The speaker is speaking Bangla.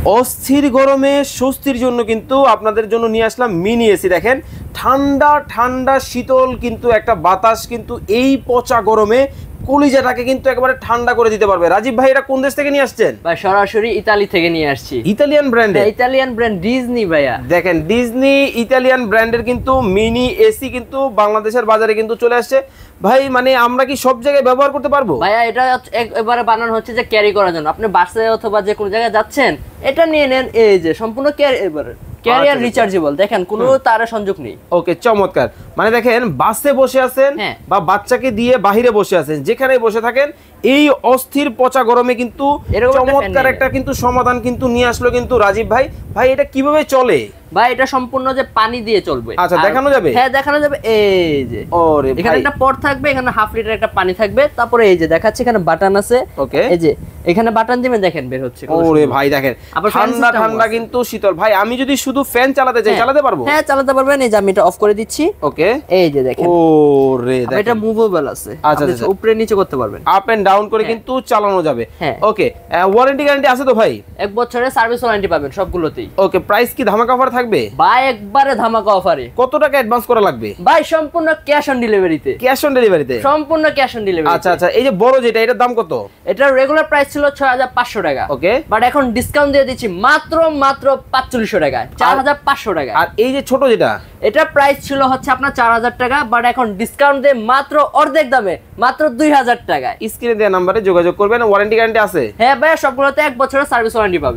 অস্থির গরমে স্বস্তির জন্য কিন্তু আপনাদের জন্য নিয়ে আসলাম মিনি এসি। দেখেন ঠান্ডা ঠান্ডা শীতল কিন্তু একটা বাতাস কিন্তু এই পচা গরমে কলিজাটাকে কিন্তু একেবারে ঠান্ডা করে দিতে পারবে। রাজীব ভাই, এটা কোন দেশ থেকে নিয়ে আসছেন? ভাই সরাসরি ইতালি থেকে নিয়ে আসছি। ইতালিয়ান ব্র্যান্ডের? ইতালিয়ান ব্র্যান্ড ডিজনি ভাইয়া। দেখেন ডিজনি ইতালিয়ান ব্র্যান্ডের কিন্তু মিনি এসি কিন্তু বাংলাদেশের বাজারে কিন্তু চলে আসছে। ভাই মানে আমরা কি সব জায়গায় ব্যবহার করতে পারবো? ভাইয়া এটা এবারে বানানো হচ্ছে যে ক্যারি করার জন্য। আপনি বাসে অথবা যে কোনো জায়গায় যাচ্ছেন এটা নিয়ে নেন। এই যে সম্পূর্ণ ক্যারিয়ার রিচার্জেবল, দেখেন কোনো তারের সংযোগ নেই। ওকে, চমৎকার। মানে দেখেন বাসে বসে আছেন বা বাচ্চাকে দিয়ে বাহিরে বসে আছেন, যেখানে বসে থাকেন এই অস্থির পচা গরমে কিন্তু চমৎকার একটা কিন্তু সমাধান কিন্তু নিয়ে আসলো কিন্তু রাজীব ভাই। ভাই এটা কিভাবে চলে? ভাই এটা সম্পূর্ণ যে পানি দিয়ে চলবে। আচ্ছা, দেখানো যাবে? হ্যাঁ দেখানো যাবে। এই যে ওরে ভাই, এখানে একটা পট থাকবে, এখানে হাফ লিটার একটা পানি থাকবে। তারপরে এই যে দেখাচ্ছে এখানে বাটন আছে। ওকে, এই যে এখানে বাটন দিবেন, দেখেন বের হচ্ছে। ওরে ভাই দেখেন ঠান্ডা ঠান্ডা কিন্তু শীতল। ভাই আমি যদি শুধু ফ্যান চালাতে চাই চালাতে পারবো? হ্যাঁ চালাতে পারবেন। এই যে আমি এটা অফ করে দিচ্ছি। ওকে, এই যে দেখেন। ওরে দেখেন এটা মুভেবল আছে। আচ্ছা আচ্ছা, উপরে নিচে করতে পারবেন, আপ এন্ড ডাউন করে কিন্তু চালানো যাবে। ওকে, ওয়ারেন্টি গ্যারান্টি আছে তো ভাই? 1 বছরের সার্ভিস ওয়ারেন্টি পাবেন সবগুলোতেই। ওকে, প্রাইস কি ধামাকা অফার থাকবে? ভাই একবারে ধামাকা অফারে। কত টাকা অ্যাডভান্স করা লাগবে? ভাই সম্পূর্ণ ক্যাশ অন ডেলিভারিতে। ক্যাশ অন ডেলিভারিতে? সম্পূর্ণ ক্যাশ অন ডেলিভারি। আচ্ছা আচ্ছা, এই যে বড় যেটা, এটার দাম কত? এটার রেগুলার প্রাইস ছিল 6500 টাকা। ওকে, বাট এখন ডিসকাউন্ট দিয়ে দিচ্ছি মাত্র 4500 টাকা, 4500 টাকা। আর এই যে ছোট যেটা, এটা প্রাইস ছিল হচ্ছে আপনার 4000 টাকা, বাট এখন ডিসকাউন্ট দিয়ে মাত্র অর্ধেক দামে মাত্র 2000 টাকা। স্ক্রিনে দেওয়া নম্বরে যোগাযোগ করবেন। ওয়ারেন্টি গ্যারান্টি আছে? হ্যাঁ ভাই, সবগুলোতে 1 বছরের সার্ভিস ওয়ারেন্টি পাবেন।